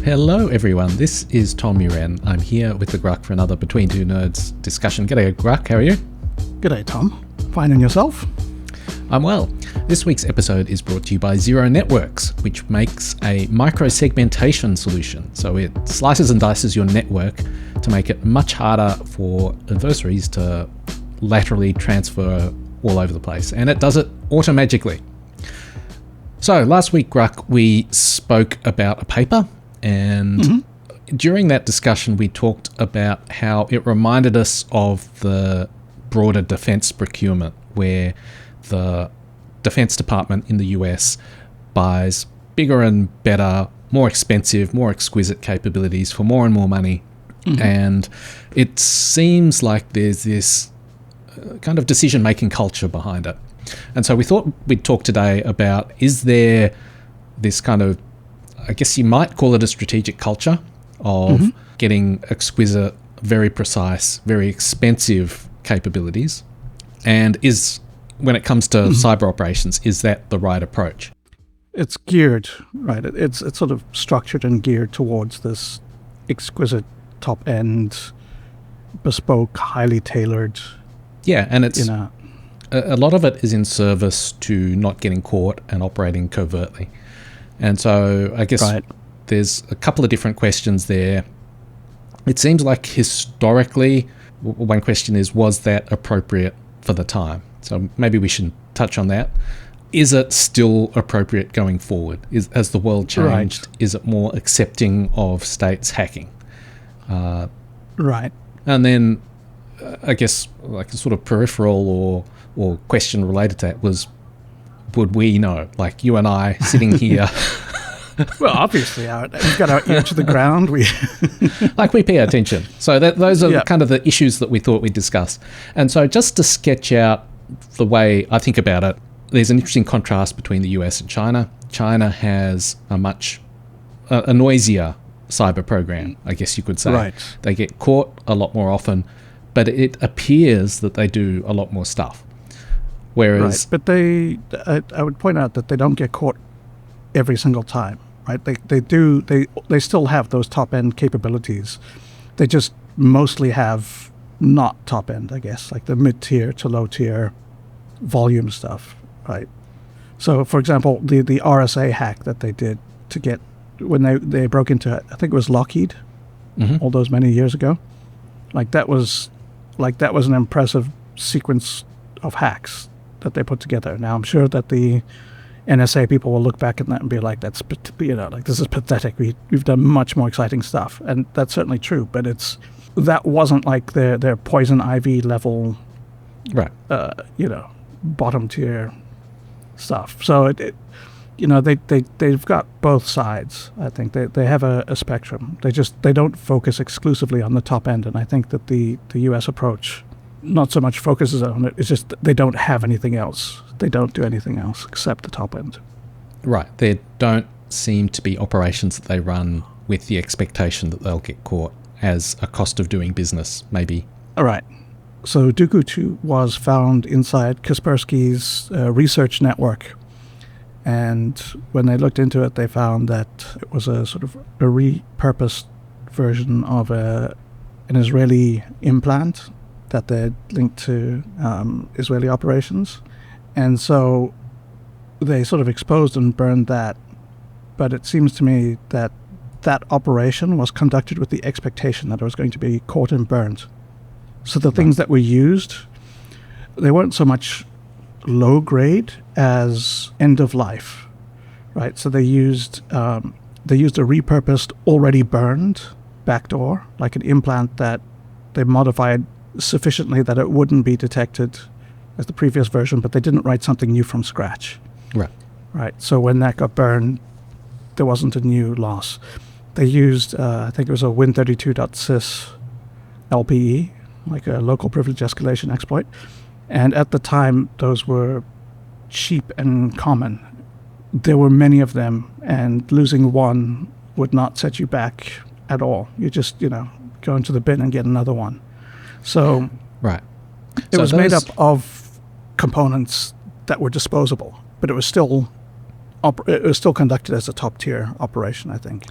Hello everyone, this is Tom Uren. I'm here with the Grugq for another Between Two Nerds discussion. G'day Grugq, how are you? G'day Tom. Fine, and yourself? I'm well. This week's episode is brought to you by Zero Networks, which makes a micro-segmentation solution. So it slices and dices your network to make it much harder for adversaries to laterally transfer all over the place. And it does it automagically. So last week, Grugq, we spoke about a paper, and during that discussion we talked about how it reminded us of the broader defense procurement, where the Defense Department in the US buys bigger and better, more expensive, more exquisite capabilities for more and more money. And it seems like there's this kind of decision-making culture behind it. And so we thought we'd talk today about, is there this kind of, I guess you might call it a strategic culture of getting exquisite, very precise, very expensive capabilities? And when it comes to cyber operations, is that the right approach? It's geared, right? It's sort of structured and geared towards this exquisite, top-end, bespoke, highly tailored. Yeah, and it's a lot of it is in service to not getting caught and operating covertly. And so I guess there's a couple of different questions there. It seems like historically, one question is, was that appropriate for the time? So maybe we should touch on that. Is it still appropriate going forward? Has the world changed? Is it more accepting of states hacking? Right. And then I guess like a sort of peripheral or question related to that was, would we know? Like you and I sitting here. Well, obviously, we've got our ear to the ground. We pay attention. So those are kind of the issues that we thought we'd discuss. And so just to sketch out the way I think about it, there's an interesting contrast between the US and China. China has a much noisier cyber program, I guess you could say. Right. They get caught a lot more often, but it appears that they do a lot more stuff. Whereas, but I would point out that they don't get caught every single time, right? They still have those top end capabilities. They just mostly have not top end, I guess, like the mid tier to low tier volume stuff, right? So, for example, the RSA hack that they did to get when they broke into, I think it was Lockheed, all those many years ago. That was an impressive sequence of hacks that they put together. Now, I'm sure that the NSA people will look back at that and be like, this is pathetic. We've done much more exciting stuff. And that's certainly true, but that wasn't like their poison ivy level, right? Bottom tier stuff. So they've got both sides. I think they have a spectrum. They don't focus exclusively on the top end. And I think that the US approach not so much focuses on it. It's just that they don't have anything else. They don't do anything else except the top end. Right. There don't seem to be operations that they run with the expectation that they'll get caught as a cost of doing business, maybe. All right. So Dooku 2 was found inside Kaspersky's research network. And when they looked into it, they found that it was a sort of a repurposed version of an Israeli implant that they'd linked to Israeli operations. And so they sort of exposed and burned that. But it seems to me that that operation was conducted with the expectation that it was going to be caught and burned. So the things that were used, they weren't so much low grade as end of life, right? So they used a repurposed, already burned backdoor, like an implant that they modified sufficiently that it wouldn't be detected as the previous version, but they didn't write something new from scratch. Right. So when that got burned, there wasn't a new loss. They used, I think it was a Win32.sys LPE, like a local privilege escalation exploit. And at the time, those were cheap and common. There were many of them, and losing one would not set you back at all. You just, go into the bin and get another one. So it was made up of components that were disposable, but it was still conducted as a top tier operation, I think.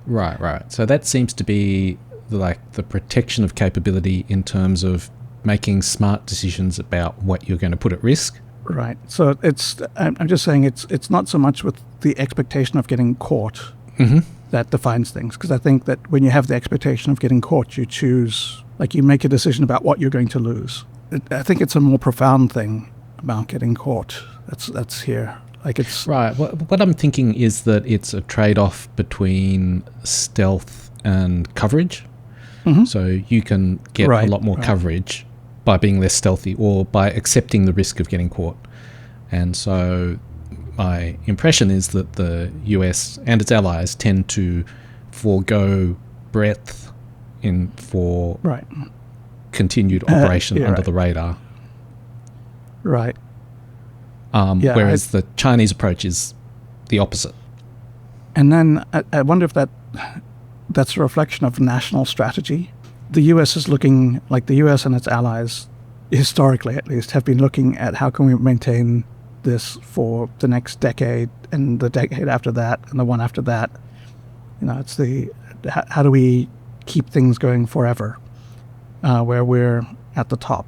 Right. So that seems to be the protection of capability in terms of making smart decisions about what you're going to put at risk. Right. So I'm just saying it's not so much with the expectation of getting caught that defines things. Because I think that when you have the expectation of getting caught, you choose, like you make a decision about what you're going to lose. I think it's a more profound thing about getting caught. That's here. Like it's right. What I'm thinking is that it's a trade-off between stealth and coverage. So you can get a lot more coverage by being less stealthy or by accepting the risk of getting caught. And so my impression is that the US and its allies tend to forego breadth for continued operation under the radar. Right. Whereas the Chinese approach is the opposite. And then I wonder if that's a reflection of national strategy. The US is looking, like the US and its allies, historically at least, have been looking at how can we maintain this for the next decade and the decade after that and the one after that. It's how do we keep things going forever where we're at the top.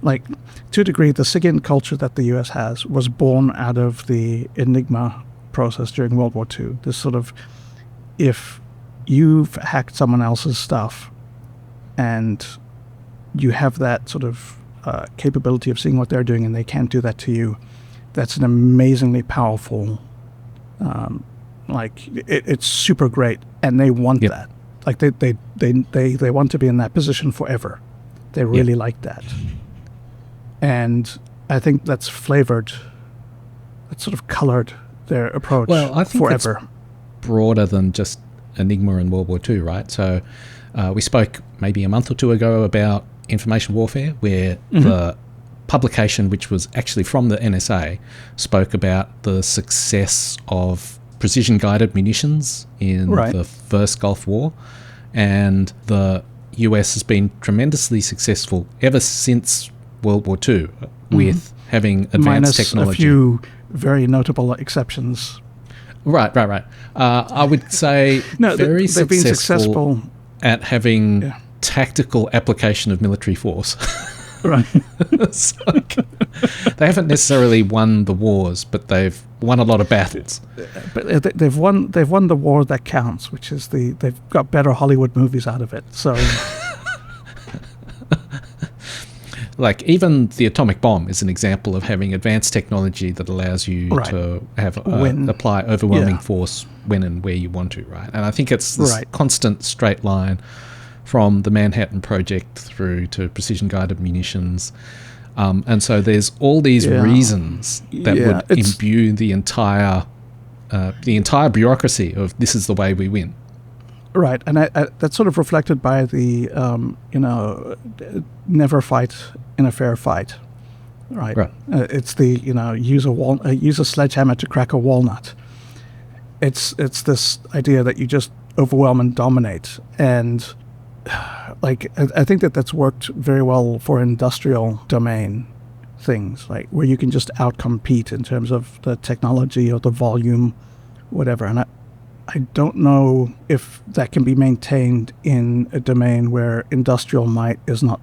Like, to a degree, the SIGINT culture that the US has was born out of the Enigma process during World War II. This sort of, if you've hacked someone else's stuff and you have that sort of capability of seeing what they're doing and they can't do that to you, that's an amazingly powerful, it's super great, and they want that. Like they want to be in that position forever. They really like that. And I think that's flavored, that's sort of colored their approach forever. Well, I think it's broader than just Enigma and World War II, right? So we spoke maybe a month or two ago about information warfare, where the publication, which was actually from the NSA, spoke about the success of precision-guided munitions in the first Gulf War. And the US has been tremendously successful ever since World War II with having advanced minus technology. A few very notable exceptions. Right. I would say they've been successful at having tactical application of military force. Right. So, they haven't necessarily won the wars, but they've won a lot of battles. But they've won the war that counts, which is they've got better Hollywood movies out of it. So. Like, even the atomic bomb is an example of having advanced technology that allows you to have apply overwhelming force when and where you want to, right? And I think it's this constant straight line from the Manhattan Project through to precision-guided munitions. And so there's all these reasons that would imbue the entire bureaucracy of this is the way we win. Right, and that's sort of reflected by the, never fight in a fair fight, right? It's the, use a sledgehammer to crack a walnut. It's this idea that you just overwhelm and dominate. And, I think that's worked very well for industrial domain things, like where you can just outcompete in terms of the technology or the volume, whatever. And I don't know if that can be maintained in a domain where industrial might is not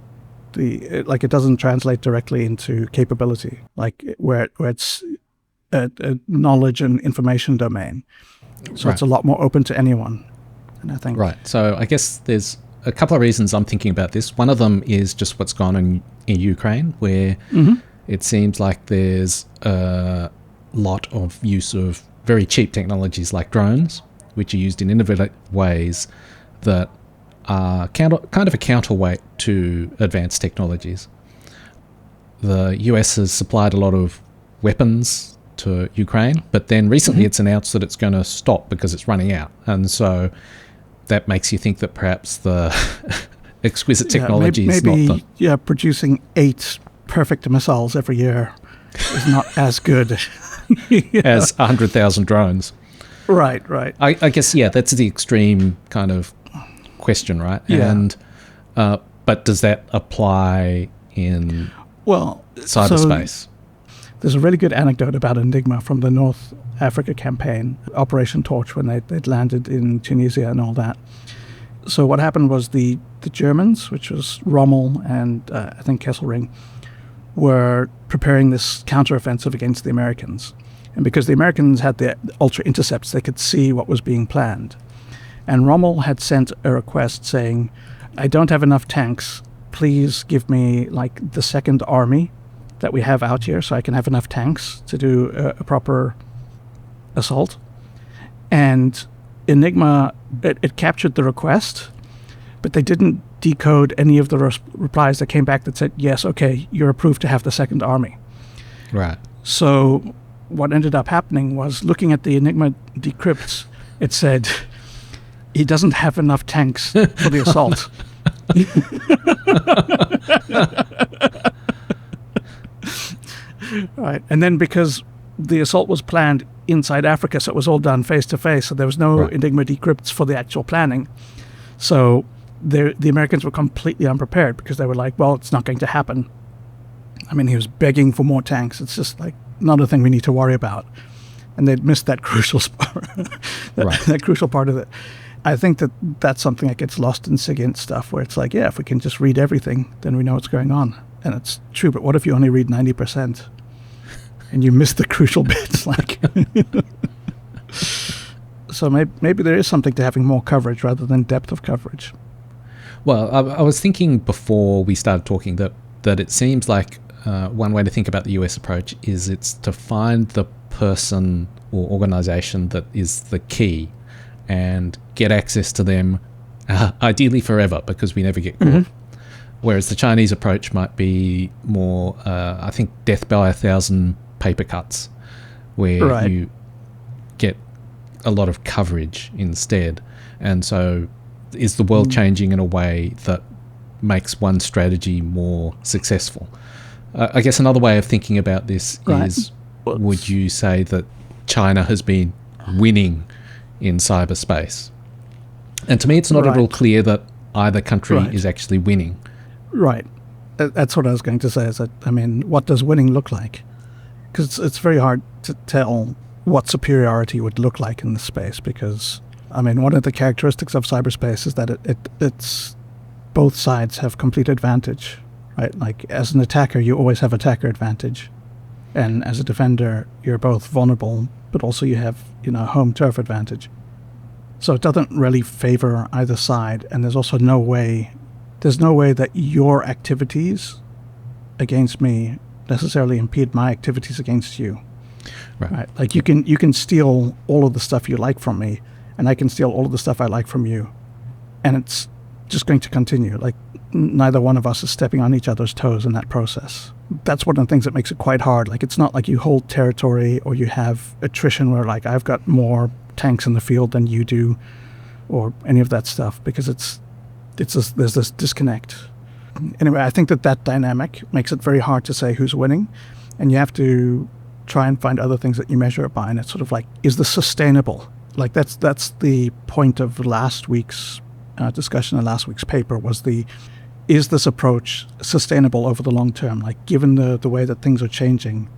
it doesn't translate directly into capability, like where it's a knowledge and information domain. So it's a lot more open to anyone. And I think So I guess there's a couple of reasons I'm thinking about this. One of them is just what's gone on in Ukraine, where it seems like there's a lot of use of very cheap technologies like drones, which are used in innovative ways that are kind of a counterweight to advanced technologies. The US has supplied a lot of weapons to Ukraine, but then recently it's announced that it's going to stop because it's running out. And so that makes you think that perhaps the exquisite technology is not producing 8 perfect missiles every year is not as good as 100,000 drones. Right. I guess, that's the extreme kind of question, right? Yeah. And but does that apply in cyberspace? There's a really good anecdote about Enigma from the North Africa campaign, Operation Torch, when they'd landed in Tunisia and all that. So what happened was the Germans, which was Rommel and I think Kesselring, were preparing this counteroffensive against the Americans. And because the Americans had the ultra intercepts, they could see what was being planned. And Rommel had sent a request saying, I don't have enough tanks. Please give me like the second army that we have out here so I can have enough tanks to do a proper assault. And Enigma, it captured the request, but they didn't decode any of the replies that came back that said, yes, okay, you're approved to have the second army. Right. So what ended up happening was, looking at the Enigma decrypts, it said, he doesn't have enough tanks for the assault. Right. And then because the assault was planned inside Africa, so it was all done face to face, so there was no Enigma decrypts for the actual planning. So the Americans were completely unprepared, because they were like, well, it's not going to happen. I mean, he was begging for more tanks. It's just like not a thing we need to worry about. And they'd missed that crucial that crucial part of it. I think that's something that gets lost in SIGINT stuff, where it's like, yeah, if we can just read everything, then we know what's going on. And it's true, but what if you only read 90% and you miss the crucial bits? Like, so maybe there is something to having more coverage rather than depth of coverage. Well, I was thinking before we started talking that it seems like one way to think about the US approach is it's to find the person or organization that is the key and get access to them, ideally forever, because we never get caught. Mm-hmm. Whereas the Chinese approach might be more, I think, death by 1,000 paper cuts, where you get a lot of coverage instead. And so is the world changing in a way that makes one strategy more successful? I guess another way of thinking about this is, would you say that China has been winning in cyberspace? And to me, it's not at all clear that either country is actually winning. Right. That's what I was going to say, is that, I mean, what does winning look like? Because it's very hard to tell what superiority would look like in this space, because, I mean, one of the characteristics of cyberspace is that it's both sides have complete advantage, right? Like, as an attacker, you always have attacker advantage. And as a defender, you're both vulnerable, but also you have, home turf advantage. So it doesn't really favor either side, and there's also no way that your activities against me necessarily impede my activities against you. Right? Like, you can steal all of the stuff you like from me, and I can steal all of the stuff I like from you, and it's just going to continue. Like, neither one of us is stepping on each other's toes in that process. That's one of the things that makes it quite hard. Like, it's not like you hold territory or you have attrition where, like, I've got more tanks in the field than you do, or any of that stuff, because there's this disconnect. Anyway, I think that dynamic makes it very hard to say who's winning, and you have to try and find other things that you measure it by, and it's sort of like, is this sustainable? Like, that's the point of last week's discussion in last week's paper, was is this approach sustainable over the long term? Like, given the way that things are changing,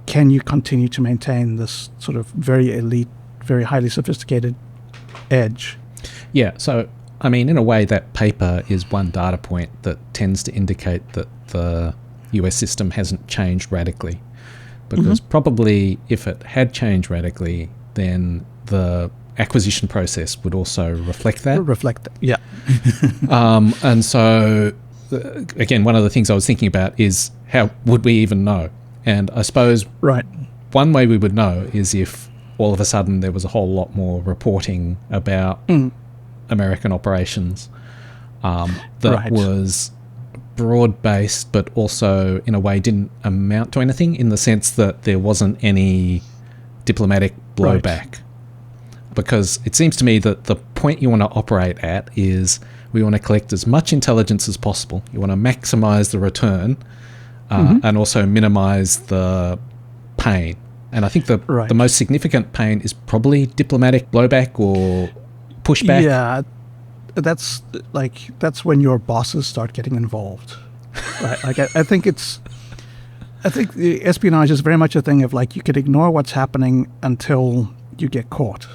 can you continue to maintain this sort of very elite, very highly sophisticated edge? Yeah, so, I mean, in a way, that paper is one data point that tends to indicate that the US system hasn't changed radically. Because probably if it had changed radically, then the acquisition process would also reflect that. Yeah. And so, again, one of the things I was thinking about is, how would we even know? And I suppose one way we would know is if all of a sudden there was a whole lot more reporting about American operations that was broad-based, but also in a way didn't amount to anything, in the sense that there wasn't any diplomatic blowback. Because it seems to me that the point you want to operate at is, we want to collect as much intelligence as possible. You want to maximize the return and also minimize the pain. And I think the most significant pain is probably diplomatic blowback or pushback. Yeah, that's when your bosses start getting involved. Right? Like, I think it's I think the espionage is very much a thing of like you could ignore what's happening until you get caught.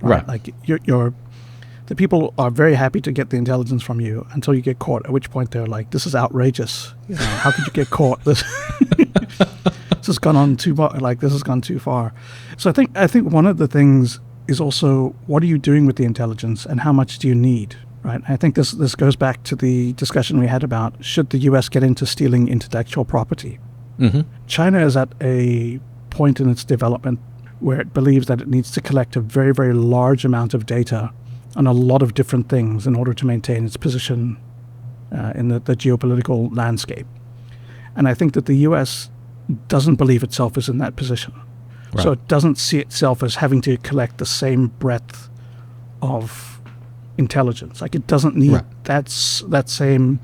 Right. Like the people are very happy to get the intelligence from you until you get caught, at which point they're like, this is outrageous. You know, how could you get caught? This has gone on too far. Like, this has gone too far. So I think one of the things is also, what are you doing with the intelligence and how much do you need? Right. I think this goes back to the discussion we had about, should the US get into stealing intellectual property? Mm-hmm. China is at a point in its development where it believes that it needs to collect a very, very large amount of data on a lot of different things in order to maintain its position in the geopolitical landscape. And I think that the US doesn't believe itself is in that position. Right. So it doesn't see itself as having to collect the same breadth of intelligence. Like, it doesn't need that same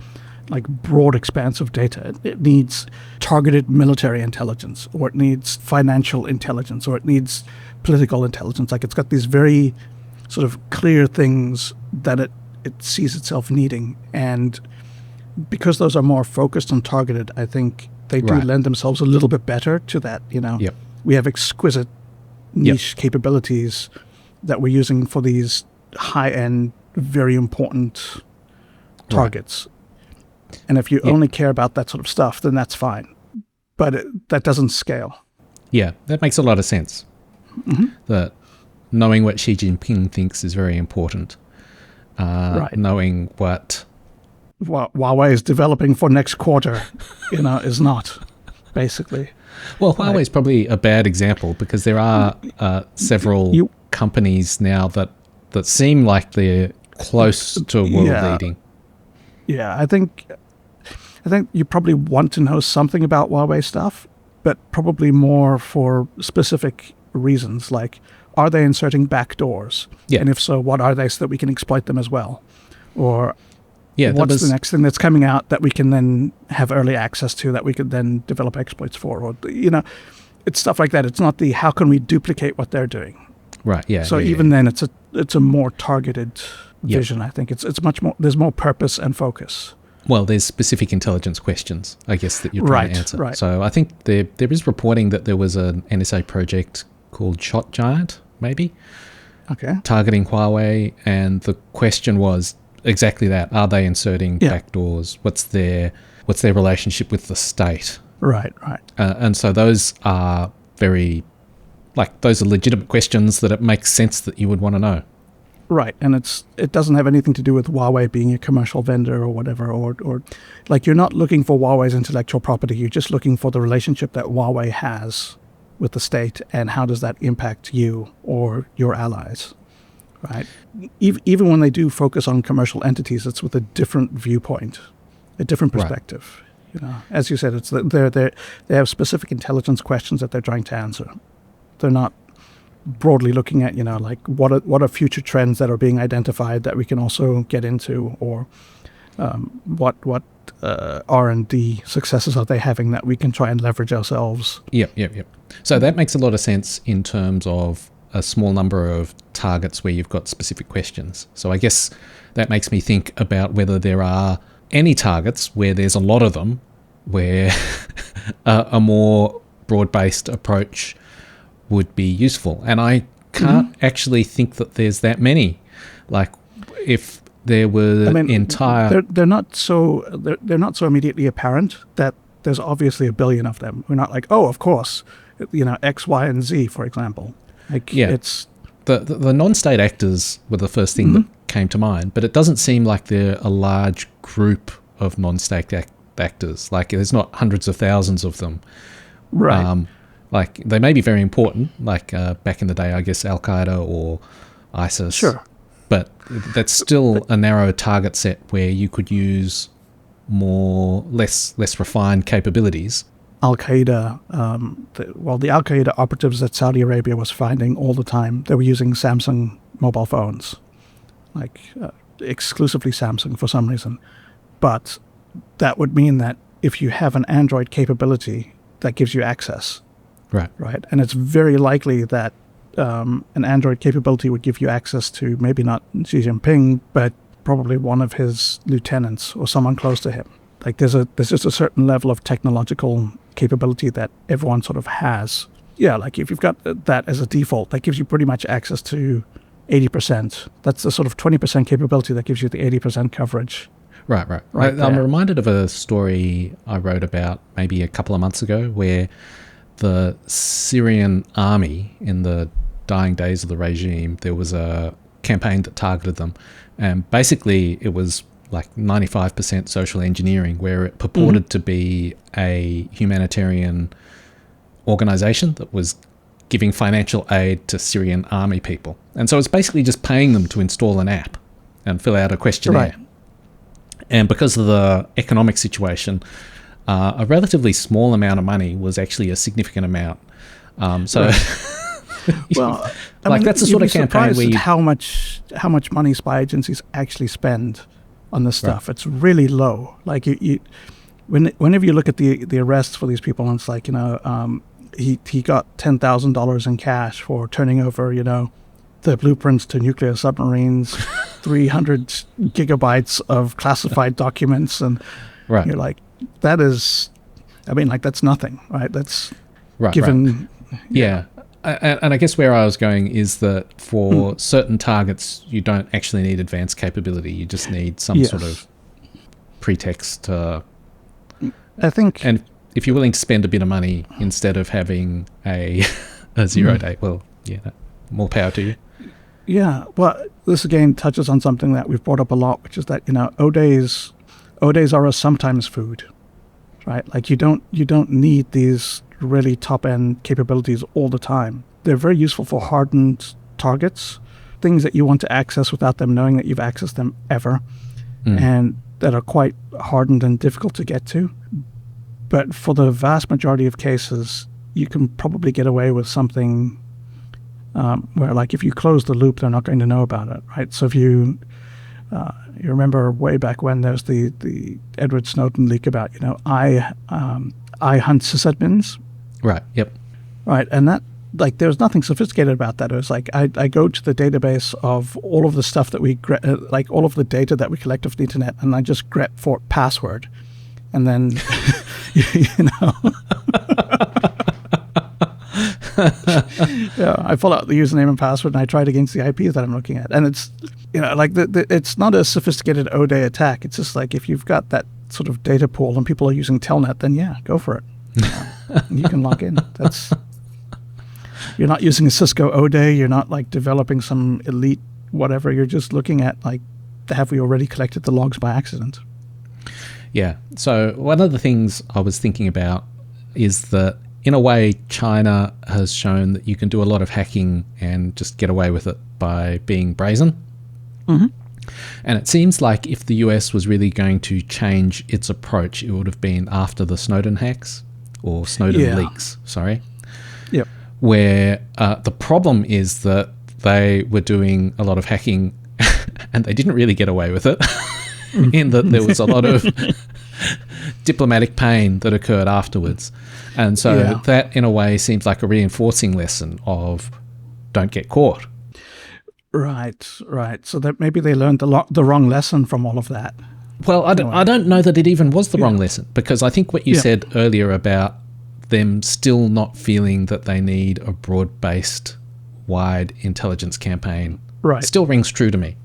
like broad expanse of data. It needs targeted military intelligence, or it needs financial intelligence, or it needs political intelligence. Like, it's got these very sort of clear things that it sees itself needing. And because those are more focused and targeted, I think they do lend themselves a little bit better to that. You know, we have exquisite niche capabilities that we're using for these high-end, very important targets. And if you only care about that sort of stuff, then that's fine. But that doesn't scale. Yeah, that makes a lot of sense. Mm-hmm. That knowing what Xi Jinping thinks is very important. Knowing what Huawei is developing for next quarter, is not, basically. Well, Huawei is probably a bad example, because there are several companies now that seem like they're close to world leading. Yeah, I think you probably want to know something about Huawei stuff, but probably more for specific reasons, like, are they inserting backdoors? Yeah. And if so, what are they, so that we can exploit them as well? Or what's the next thing that's coming out that we can then have early access to, that we could then develop exploits for? Or, it's stuff like that. It's not the how can we duplicate what they're doing. Right, yeah. So then it's a more targeted vision. I think it's much more, there's more purpose and focus. Well, there's specific intelligence questions, I guess, that you're trying to answer. Right. So I think there is reporting that there was an NSA project called Shot Giant, maybe, targeting Huawei, and the question was exactly that: are they inserting backdoors? What's their relationship with the state? Right. And so those are those are legitimate questions that it makes sense that you would want to know. Right, and it doesn't have anything to do with Huawei being a commercial vendor or whatever, or like, you're not looking for Huawei's intellectual property. You're just looking for the relationship that Huawei has with the state, and how does that impact you or your allies, right? Even when they do focus on commercial entities, it's with a different viewpoint, a different perspective. Right. As you said, it's they have specific intelligence questions that they're trying to answer. They're not broadly looking at, like, what are future trends that are being identified that we can also get into, or what R&D successes are they having that we can try and leverage ourselves. Yep. So that makes a lot of sense in terms of a small number of targets where you've got specific questions. So I guess that makes me think about whether there are any targets where there's a lot of them, where a more broad-based approach would be useful. And I can't actually think that there's that many. Like, if there were entire... They're not so immediately apparent that there's obviously a billion of them. We're not like, oh, of course, X, Y, and Z, for example. It's... The non-state actors were the first thing that came to mind, but it doesn't seem like they're a large group of non-state actors. Like, there's not hundreds of thousands of them. Right. Like, they may be very important, like back in the day, I guess, Al-Qaeda or ISIS. Sure. But that's still a narrow target set where you could use less refined capabilities. Al-Qaeda, the Al-Qaeda operatives that Saudi Arabia was finding all the time, they were using Samsung mobile phones, like exclusively Samsung for some reason. But that would mean that if you have an Android capability, that gives you access. Right. And it's very likely that an Android capability would give you access to maybe not Xi Jinping, but probably one of his lieutenants or someone close to him. Like, there's just a certain level of technological capability that everyone sort of has. Yeah, like if you've got that as a default, that gives you pretty much access to 80%. That's the sort of 20% capability that gives you the 80% coverage. Right. I'm reminded of a story I wrote about maybe a couple of months ago where the Syrian army, in the dying days of the regime, there was a campaign that targeted them. And basically it was like 95% social engineering, where it purported to be a humanitarian organization that was giving financial aid to Syrian army people. And so it's basically just paying them to install an app and fill out a questionnaire. Right. And because of the economic situation, a relatively small amount of money was actually a significant amount. Well, like that's the sort of campaign where how much money spy agencies actually spend on this stuff. Right. It's really low. Like whenever you look at the arrests for these people, and it's like, he got $10,000 in cash for turning over, the blueprints to nuclear submarines, 300 gigabytes of classified documents, and you're like, that is, that's nothing, right? That's given. Right. Yeah. And I guess where I was going is that for certain targets, you don't actually need advanced capability. You just need some sort of pretext to... I think... And if you're willing to spend a bit of money instead of having a 0 day, well, more power to you. Yeah, well, this again touches on something that we've brought up a lot, which is that, O-days are a sometimes food, right? Like you don't need these really top-end capabilities all the time. They're very useful for hardened targets, things that you want to access without them knowing that you've accessed them ever, and that are quite hardened and difficult to get to. But for the vast majority of cases, you can probably get away with something where, like, if you close the loop, they're not going to know about it, right? So if you remember way back when there's the Edward Snowden leak about, I hunt sysadmins. Right, yep. Right, and that, like, there's nothing sophisticated about that. It was like, I go to the database of all of the stuff that like all of the data that we collect off the internet, and I just grep for password. And then, I pull out the username and password and I try it against the IPs that I'm looking at. And it's, like it's not a sophisticated O-day attack. It's just like, if you've got that sort of data pool and people are using Telnet, then go for it. You can log in. You're not using a Cisco O-day. You're not like developing some elite whatever. You're just looking at like, have we already collected the logs by accident? Yeah. So one of the things I was thinking about is that, in a way, China has shown that you can do a lot of hacking and just get away with it by being brazen. Mm-hmm. And it seems like if the US was really going to change its approach, it would have been after the Snowden hacks, or Snowden leaks, sorry. Yep. Where the problem is that they were doing a lot of hacking and they didn't really get away with it. In that there was a lot of diplomatic pain that occurred afterwards. And so that, in a way, seems like a reinforcing lesson of don't get caught. Right. So that maybe they learned the wrong lesson from all of that. Well, I don't know that it even was the wrong lesson, because I think what you said earlier about them still not feeling that they need a broad-based, wide intelligence campaign still rings true to me.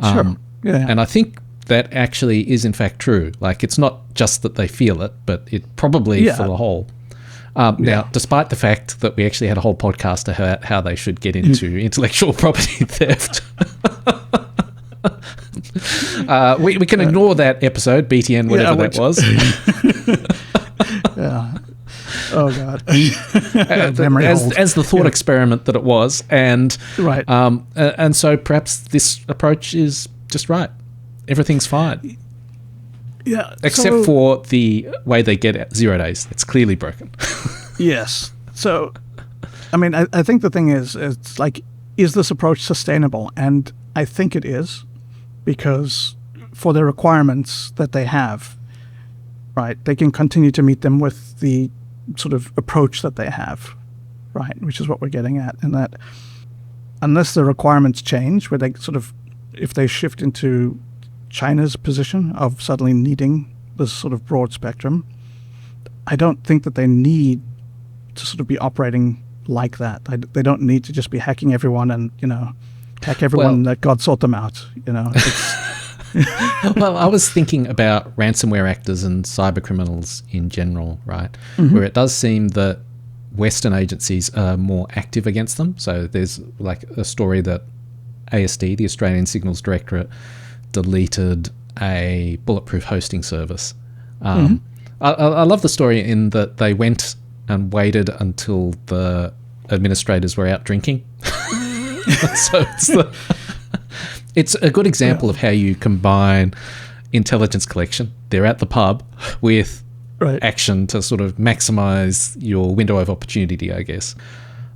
Sure. And I think that actually is in fact true. Like, it's not just that they feel it, but it probably for the whole. Now, despite the fact that we actually had a whole podcast about how they should get into intellectual property theft, we can ignore that episode, BTN, whatever that was. Oh God. as the thought experiment that it was, and and so perhaps this approach is just right. Everything's fine. Yeah. Except for the way they get at 0 days. It's clearly broken. Yes. So, I think the thing is, it's like, is this approach sustainable? And I think it is, because for the requirements that they have, right, they can continue to meet them with the sort of approach that they have, right, which is what we're getting at. And that unless the requirements change, where they sort of, if they shift into China's position of suddenly needing this sort of broad spectrum, I don't think that they need to sort of be operating like that. They don't need to just be hacking everyone and, hack everyone that God sort them out. Well, I was thinking about ransomware actors and cyber criminals in general, right? Mm-hmm. Where it does seem that Western agencies are more active against them. So there's like a story that ASD, the Australian Signals Directorate, deleted a bulletproof hosting service. I love the story in that they went and waited until the administrators were out drinking. So it's a good example of how you combine intelligence collection, they're at the pub, with action to sort of maximize your window of opportunity, I guess.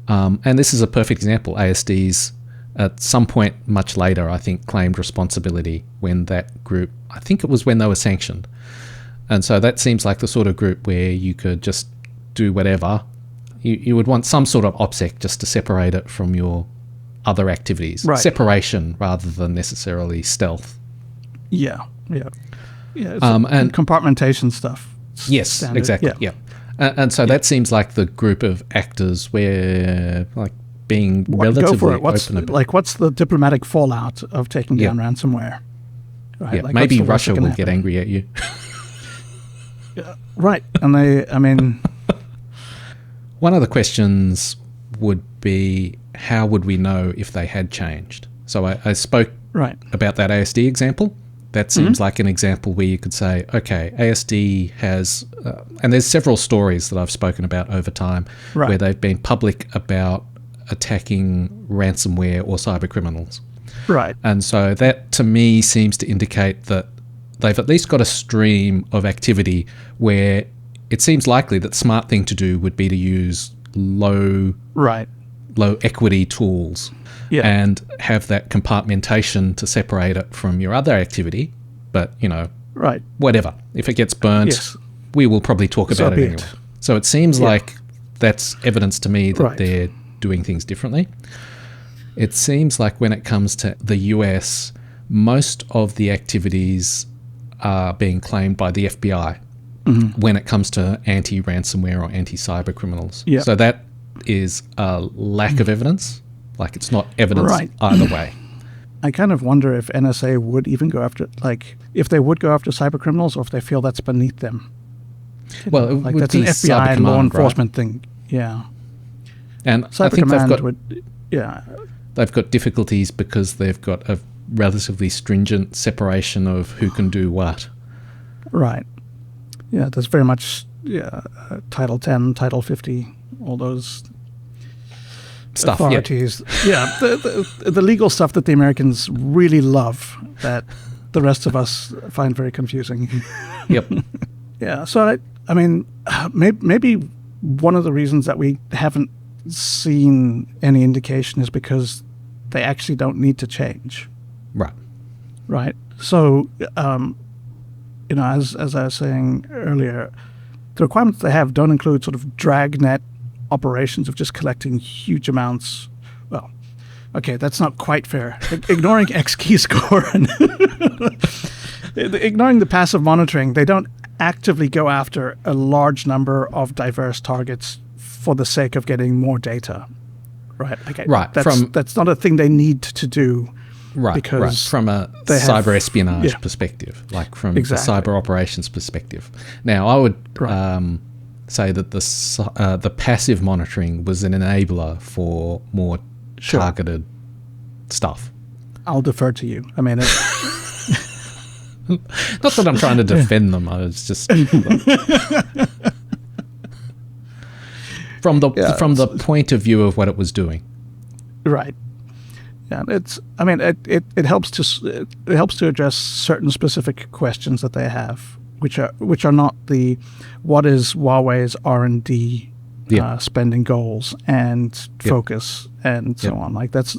And this is a perfect example. ASD's at some point much later, I think, claimed responsibility when that group, I think it was when they were sanctioned. And so that seems like the sort of group where you could just do whatever. You would want some sort of OPSEC just to separate it from your other activities. Right. Separation rather than necessarily stealth. Yeah. And compartmentation stuff. Yes, standard. Exactly. Yeah. And so that seems like the group of actors where, like, being relatively go for it. open. What's the diplomatic fallout of taking down ransomware? Right? Yeah, maybe Russia will get angry at you. Right. And one of the questions would be, how would we know if they had changed? So I spoke about that ASD example. That seems like an example where you could say, okay, ASD has, and there's several stories that I've spoken about over time where they've been public about attacking ransomware or cyber criminals. Right. And so that to me seems to indicate that they've at least got a stream of activity where it seems likely that the smart thing to do would be to use low equity tools and have that compartmentation to separate it from your other activity. But, whatever. If it gets burnt, we will probably talk about it anyway. So it seems like that's evidence to me that they're doing things differently. It seems like when it comes to the US, most of the activities are being claimed by the FBI when it comes to anti-ransomware or anti-cyber criminals. Yeah. So that is a lack of evidence. Like, it's not evidence either way. I kind of wonder if NSA would even go after, like, if they would go after cyber criminals or if they feel that's beneath them. Well, it would that's be an FBI and law enforcement thing. Yeah. And Cyber I think Command they've got difficulties because they've got a relatively stringent separation of who can do what. Right. Yeah, there's very much Title 10, Title 50, all those stuff, authorities. The legal stuff that the Americans really love that the rest of us find very confusing. Yep. Yeah, so I mean, maybe one of the reasons that we haven't seen any indication is because they actually don't need to change. Right. So, as I was saying earlier, the requirements they have don't include sort of dragnet operations of just collecting huge amounts. Well, okay, that's not quite fair. Ignoring X key score and ignoring the passive monitoring, they don't actively go after a large number of diverse targets for the sake of getting more data. Right. That's not a thing they need to do. Because from a cyber espionage perspective, like from the cyber operations perspective. Now, I would say that the passive monitoring was an enabler for more targeted stuff. I'll defer to you. I mean, not that I'm trying to defend them. I was just from the point of view of what it was doing. Right. Yeah, it helps to address certain specific questions that they have, which are not the what is Huawei's R&D spending goals and focus and so on. Like that's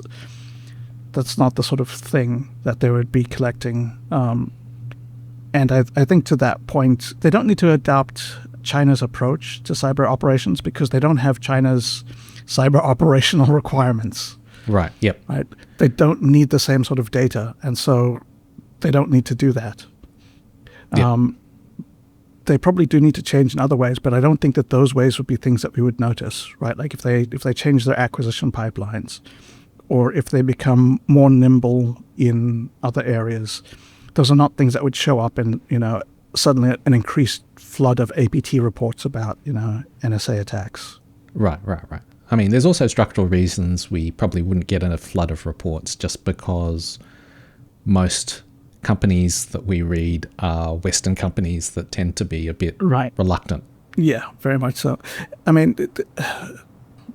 not the sort of thing that they would be collecting. And I think to that point, they don't need to adopt China's approach to cyber operations because they don't have China's cyber operational requirements. Right. Yep. Right. They don't need the same sort of data, and so they don't need to do that. Yep. they probably do need to change in other ways, but I don't think that those ways would be things that we would notice, right? Like if they change their acquisition pipelines, or if they become more nimble in other areas, those are not things that would show up in, suddenly an increased flood of APT reports about, NSA attacks. Right. I mean, there's also structural reasons we probably wouldn't get in a flood of reports just because most companies that we read are Western companies that tend to be a bit reluctant. Yeah, very much so. I mean,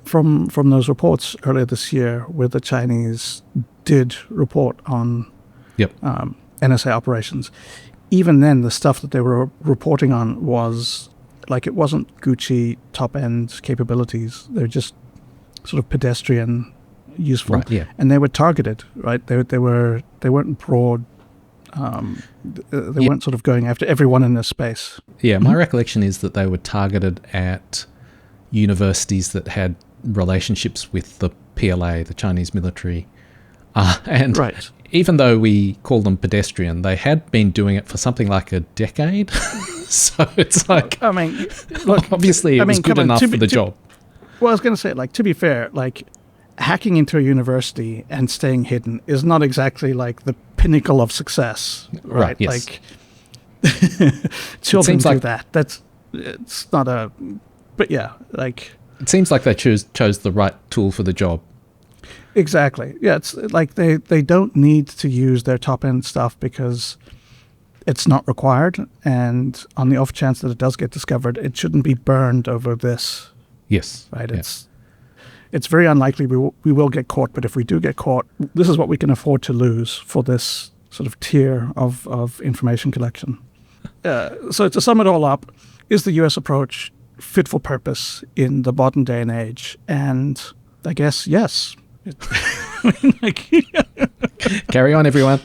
from those reports earlier this year where the Chinese did report on NSA operations, even then the stuff that they were reporting on was like, it wasn't Gucci top-end capabilities. They're just sort of pedestrian useful. Right, yeah. And they were targeted, right? They weren't broad. They weren't sort of going after everyone in this space. Yeah, my recollection is that they were targeted at universities that had relationships with the PLA, the Chinese military. And even though we call them pedestrian, they had been doing it for something like a decade. So it's like, I mean, look, obviously it was good enough for the job. Well, I was going to say, like, to be fair, like, hacking into a university and staying hidden is not exactly like the pinnacle of success, right? Yes. Like, children do like that. It's not a, but yeah, like. It seems like they chose the right tool for the job. Exactly. Yeah, it's like they don't need to use their top-end stuff because it's not required, and on the off chance that it does get discovered, it shouldn't be burned over this. Yes. Right. It's very unlikely we will get caught, but if we do get caught, this is what we can afford to lose for this sort of tier of information collection. So to sum it all up, is the U.S. approach fit for purpose in the modern day and age? And I guess yes. Carry on, everyone.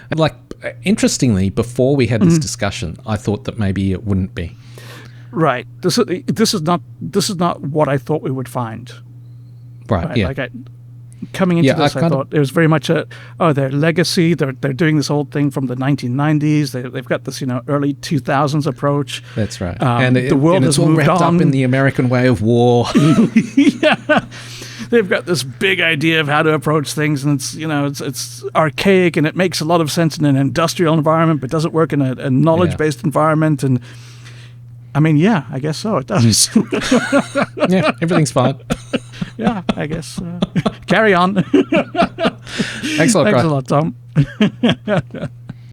And like, interestingly, before we had this discussion, I thought that maybe it wouldn't be. Right. This is not what I thought we would find. Right. Yeah. Like coming into this, I thought it was very much their legacy. They're doing this old thing from the 1990s. They've got this early 2000s approach. That's right. The world has all moved wrapped on up in the American way of war. Yeah. They've got this big idea of how to approach things, and it's archaic, and it makes a lot of sense in an industrial environment, but doesn't work in a knowledge-based environment. And I mean, yeah, I guess so. It does. Yeah, everything's fine. Yeah, I guess. Carry on. Thanks a lot, Thanks a lot, Tom.